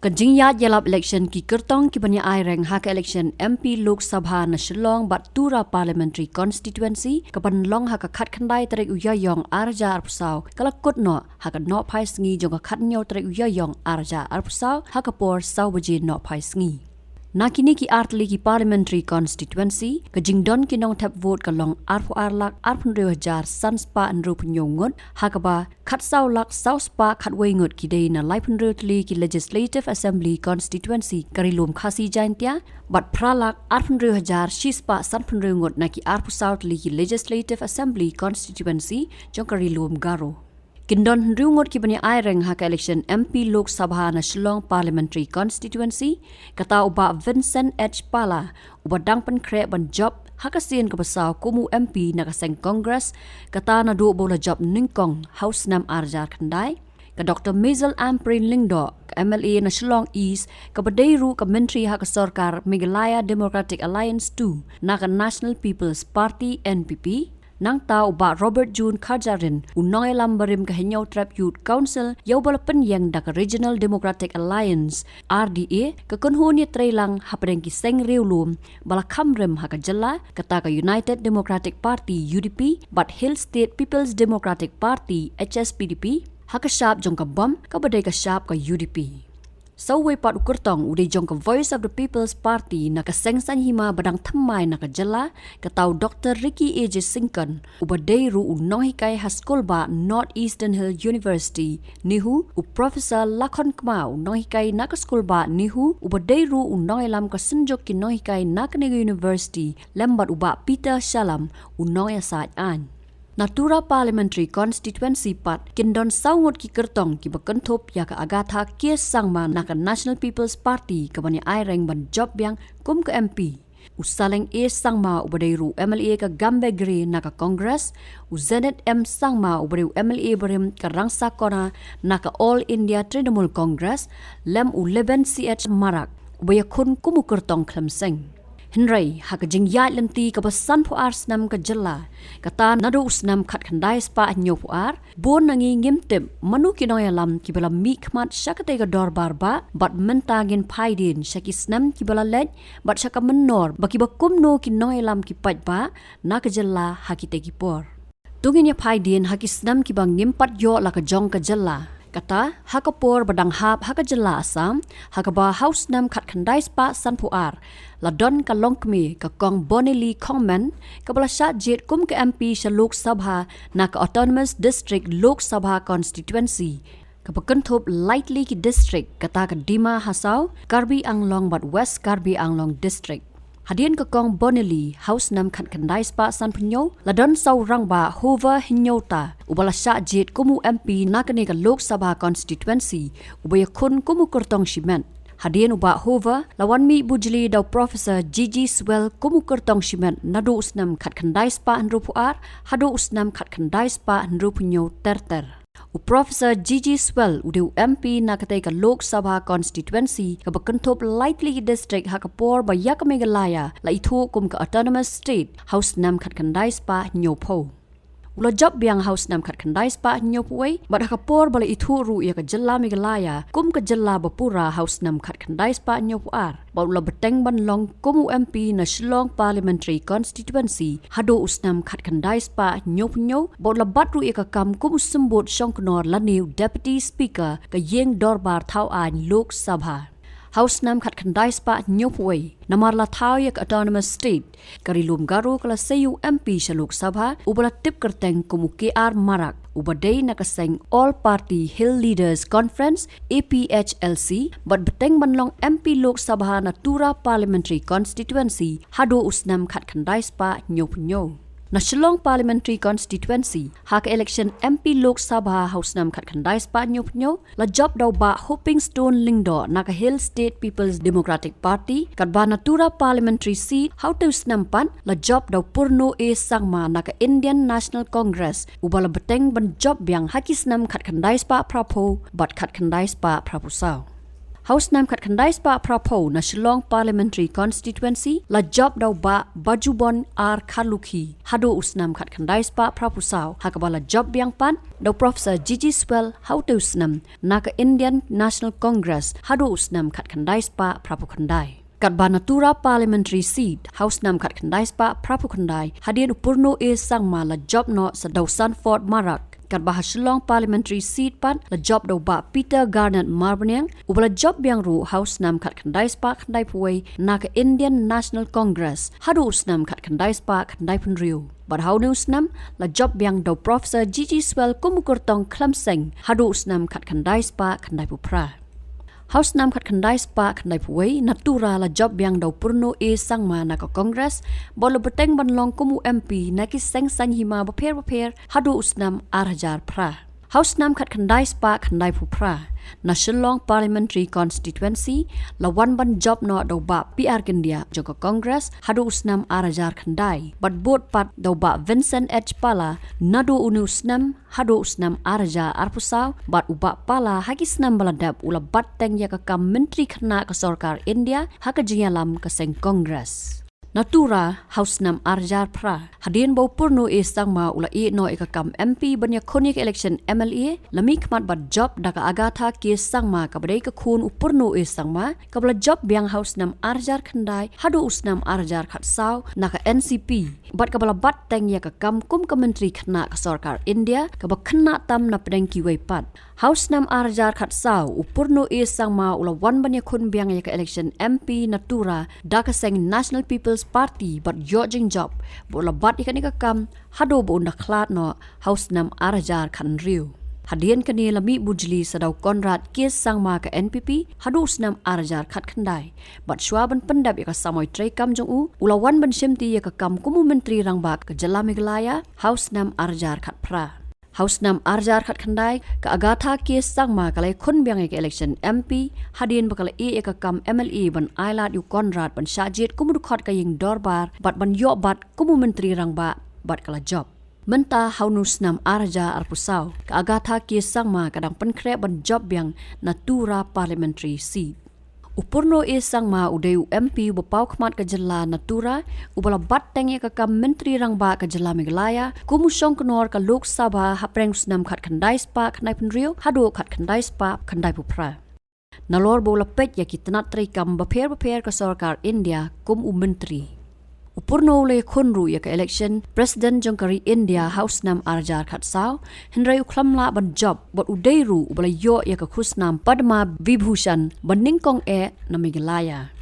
Kajingyat yalap election ki kertong ki banya Ïing hak election MP Lok Sabha na Shillong bat Tura parliamentary constituency kapan long hak khat khandai tarik uyayong arja arpsau kalakut no hak no phai sngi jong khat nyaw tarik uyayong arja arpsau hak por sau baje no phai sngi Nakini ki artli ki parliamentary constituency kajingdon ki nong tap vote kalong arpu arlak arpun hajar sanspa anru Ngut hakaba khat sau lak sau spa khat wei Ngut ki dei na laipun tli ki legislative assembly constituency karilum khasi jaintia bat pralak arpun hajar shispa sanpun Ngut na ki arpu sau tli ki legislative assembly constituency jong karilum garo Kindon Ngut ki bani Ïing hak election MP Lok Sabha na Shillong parliamentary constituency kata uba Vincent H Pala uba dangpan kre ban job hakasin kapasau kumu MP na kaseng Congress kata na do bola job ningkong house nam arjar khandai ka Dr. Mazel Amprin Lingdo MLA na Shillong East ka badairu ka menteri hak sarkar Meghalaya Democratic Alliance 2 na ka National People's Party NPP nang tau ba Robert June Kajarin unoy lambarim ka Henyaw Trap Youth Council yaw balapan yang da ka Regional Democratic Alliance RDA ka kunhuni trailang hapadeng ki seng riulum bala kamrem haka jala kata ka United Democratic Party UDP but Hill State People's Democratic Party HSPDP haka syap jong ka bom ka badai ka syap ka UDP Saway pat ukurtong uday jong ka Voice of the People's Party na kasengsan hima badang thamay na kajala kataw Dr. Ricky A.J. Sinkan ubaday ru unohi kay haskol ba Northeastern Hill University nihu u Professor Lakhon Kmau unohi kay nakaskol ba nihu ubaday ru unohi lam kasenjok kinohi kay nakaniga University lembat uba Peter Shalam unohi asaj an Na Tura parliamentary constituency pat kindon saungot ki kertong ki bakentop ya ka agatha kies sangma na ka National People's Party ka bani Ïing ban job yang kum ka MP usaleng e sangma ubadairu MLA ka Gambe Gre na ka Congress uzenet M sangma ubadairu MLA berim ka Rangsa Kona na ka All India Trinamool Congress lem u11 CH Marak ubaya kun kumu kertong klemseng Henry hak jingyat lenti ka basan puar snam ka jela kata nado usnam khat khandai spa anyo puar bon nangi ngimtep manu kinoy alam ki bala mi Khmat shakate ka dor barba bat mentagin phaidin shaki snam ki bala lej bat shaka menor baki bakum no kinoy alam ki pajba na ka jela hakite ki por tungin ya phaidin haki snam ki bang ngimpat yo la ka jong ka jela Kata hakapor badang hap hakajala asam hakaba house nam khat khandai spa sanpuar ladon ka longkmi ka kong bonili kongmen kabala sha jet kum ka MP sha Lok Sabha na ka autonomous district Lok Sabha constituency kapakantop lightly ki district kata ka Dima Hasau Karbi Anglong bat West Karbi Anglong district Hadian ka kong bonili house nam khat khandai spa san punyo ladon sau rangba hover hinyota ubala sha jet kumu MP nakane ka Lok Sabha constituency ubaya kun kumu kurtong shimen Hadian uba hover lawan mi bujli daw Professor Gigi Swell kumu kurtong shimen nadu usnam khat khandai spa anru puar Haduh usnam khat khandai spa anru punyo terter U Professor Gigi Swell udu MP nakatay ka Lok Sabha constituency ka bakantop lightly district hakapor ba yak Meghalaya la itu kum ka autonomous state house nam khat khandai spa nyopo Ula job biang house nam khat khandai spa nyopoi bat hakapor bala itu ru ya ka jella Meghalaya kum ka jella bapura house nam khat khandai spa nyopuar ba ula beteng ban long kumu MP na Shillong parliamentary constituency Haduh usnam khat khandai spa nyopnyo ba ula batru ya ka kam kumu sembut shongknor laniu deputy speaker ka Ïing dorbar thau an Lok Sabha House nam khat khandai spa nyopoi namar la thau yak autonomous state karilum garo kala sayu MP sha Lok Sabha ubala tip kerteng kumu KR Marak ubadai nakaseng All Party Hill Leaders Conference APHLC bat beteng banlong MP Lok Sabha na Tura parliamentary constituency Haduh usnam khat khandai spa nyopnyo Na Shillong parliamentary constituency hak election MP Lok Sabha house nam khat khandai spa nyopnyo la job daw ba Hoping Stone Lingdo na ka Hill State People's Democratic Party kat ba na Tura parliamentary seat how to snampan la job daw Purno e sangma na ka Indian National Congress ubala beteng ban job biang hakis nam khat khandai spa prapo bat khat khandai spa prapusaw House Nam Khat Khandai Spa Prapo na Shillong Parliamentary Constituency la job daw ba Bajubon ar Khaluki Haduh Usnam Khat Khandai Spa Prapusau hakabala job biang pan daw Professor Gigi Swell Haduh Usnam naka Indian National Congress Haduh Usnam Khat Khandai Spa Prapukhandai kat bana Tura parliamentary seat House Nam Khat Khandai Spa Prapukhandai hadian upurno e sangma la job no sa daw Sanford Marak kat bah Shillong parliamentary seat pan la job daw ba Peter Garnet Marbanyang ubala job biang ru House Nam Khat Khandai Spa Khandai Puai naka Indian National Congress Haduh Usnam Khat Khandai Spa Khandai Punriu but how news nam la job biang daw Professor Gigi Swell kumukurtong Klamseng Haduh Usnam Khat Khandai Spa Khandai Pupra House Nam Khat Khandai Spa Khandai Puai na Tura la job biang daw purno e sangma naka Congress bolo beteng banlong kumu MP naki seng san hima baper Haduh Usnam arhajar pra House Nam Khat Khandai Spa Khandai Pupra na Shillong Parliamentary Constituency la wan ban job no daw ba PR India joko Congress Haduh Usnam arhajar Khandai but board pat daw ba Vincent H Pala nadu unu Usnam Haduh Usnam arhajar arpusau bat uba pala hakisnam baladap ula batteng ya kakam menteri khna ka sarkar India haka jingalam ka seng Congress Natura House Nam arjar pra hadin bau purno e sangma ula e no ekakam MP banya khonik election MLA lami Khmat bat job daka agatha ke sangma kabadai ka khun upurno e sangma kabla job biang House Nam arjar Khandai Haduh Usnam arjar khatsau naka NCP bat kabala bat teng ya kakam kum ka menteri khna ka sarkar India kaba khna tam na pedeng kiwai pat House Nam arjar khatsau upurno e sangma ula wan banya khun biang ya ka election MP Natura daka seng National People's Party but yojing job bola bat ikan ikakam Haduh bo na khlat no House Nam arjar Khanriu hadian kani lami bujli sadau Konrad kes sangma ka NPP Haduh Usnam arjar Khat Khandai bat shwaban pendap ya ka samoy trei kam jong u ulawan ban shimti ya ka kam kumu menteri rangbak ka jala Meghalaya House Nam arjar Khat pra House Nam arjar Khat Khandai ka agatha kes sangma kalai khun biang ek election MP hadin bakal e ekakam MLA ban ailat yu Konrad ban shajit kumu khot ka ying dorbar bat ban yo bat kumu menteri rangba bat kala job menta Haunus Nam arja arpusau ka agatha kes sangma kadang penkre ban job biang Natura parliamentary seat Upurno e sangma udeu MP bapau Khmat ka jala Natura ubala bat teng ka kam menteri rangba ka jala Meghalaya kumusong knor ka Lok Sabha hapreng Usnam Khat Khandai Spa Khandai Punriu Haduh Khat Khandai Spa Khandai Pupra nalor bola pet ya kitnat trei kam baper ka sarkar India kum menteri Upurno le khunru ya ka election President Jongkari India House Nam arjar khatsau henrai uklamla ban job bot udeiru ubala yo ya ka khusnam Padma Vibhushan baningkong e na Meghalaya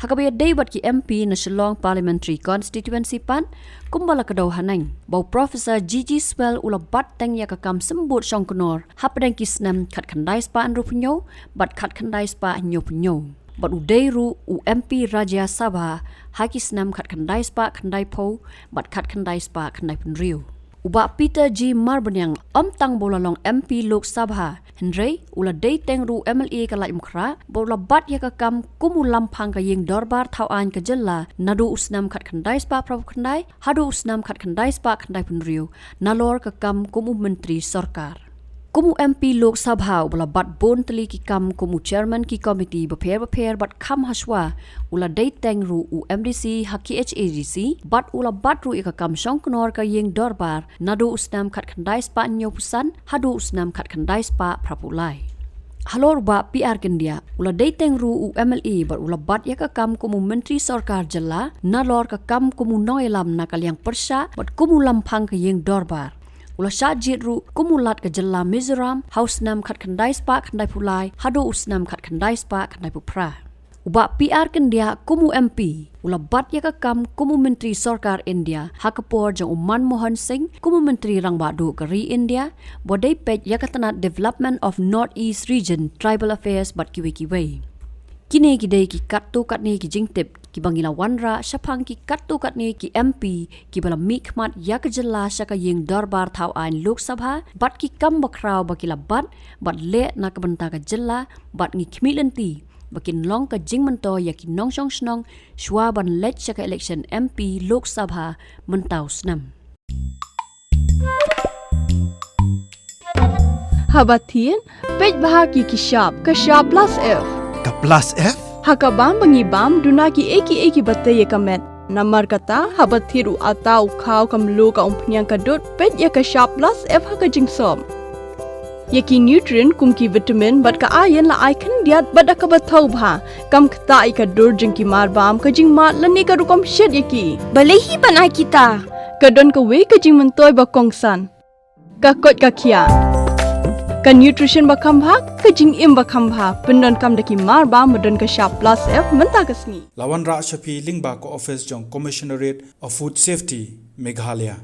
hakabe dei bat ki MP na Shillong Parliamentary Constituency pan kumbala ka daw hanang bau Professor Gigi Swell ula bat teng ya ka kam sembut songknor hapdeng kisnam Khat Khandai Spa anrupnyo bat Khat Khandai Spa nyopnyo Bat udeiru UMP Raja Sabha hakisnam Khat Khandai Spa Khandai Po bat Khat Khandai Spa Khandai Punriu uba Peter G Marbanyang tang bola long MP Lok Sabha Henry ula dei tengru MLA ka lai mkhra bola bat ya ka kam kumu lampang ka ying dorbar thau an ka jella nadu Usnam Khat Khandai Spa Prabkhandai Haduh Usnam Khat Khandai Spa Khandai Punriu nalor ka kam kumu menteri sarkar Kumu MP Lok Sabha ula bat bon teli ki kam kumu chairman ki committee baper bat kham haswa ula dei tengru UMDC haki HADC bat ula bat ru ika kam shongknor ka ying dorbar nadu Usnam Khat Khandai Spa nyopusan Haduh Usnam Khat Khandai Spa prapulai Halor ba PR India ula dei tengru UMLE bat ula bat ya ka kam kumu menteri sarkar jalla nalor ka kam kumu noilam nakaliang persha bat kumu lampang ka ying dorbar Ula syajit ru kumulat ke jela Mizoram House Nam Khat Khandai Spa Khandai Pulai Haduh Usnam Khat Khandai Spa Khandai Pupra Uba PR India kumu MP ula bat ya ka kam kumu menteri sarkar India hakapor jang Manmohan Singh kumu menteri rangba du kari India bodai pej ya ka tanat development of North East region tribal affairs bat kiwe kini kidai ki kattu katni ki jingtip ki bangila wanra syapang ki kattu katni ki MP ki bala Khmat ya ka jela syaka ying dorbar thau ain Lok Sabha bat ki kam bakrau bakila bat le na ka banta ka jela bat ngi khmilenti bakin long ka jing mento ya ki nong shong snong shwa ban let syaka election MP Lok Sabha mentau snam Habatien pej bahagi ki shop ka shop plus F ka plus F Hakabam bangibam dunaki eki batay kamet. Namar kata habat thiru atau kau kamlu ka umpnyang kadut pet ya ka sharp plus F haka jingsom. Yaki nutrient kumki vitamin bat ka ayan la ai kan diat bat ka bathau bha kam kta i ka dur jingki marbam ka jing mat lani ka rukom shed yaki. Balehi banai kita. Kadon ka we ka jing mentoy ba kongsan. Ka kot ka kia. Ka nutrition ba khambha ka jing im ba khambha pendon kam daki marbam madon ka sharp plus F menta kasni. Lawan Ra Shafi Lingba ko office jong Commissionerate of Food Safety Meghalaya.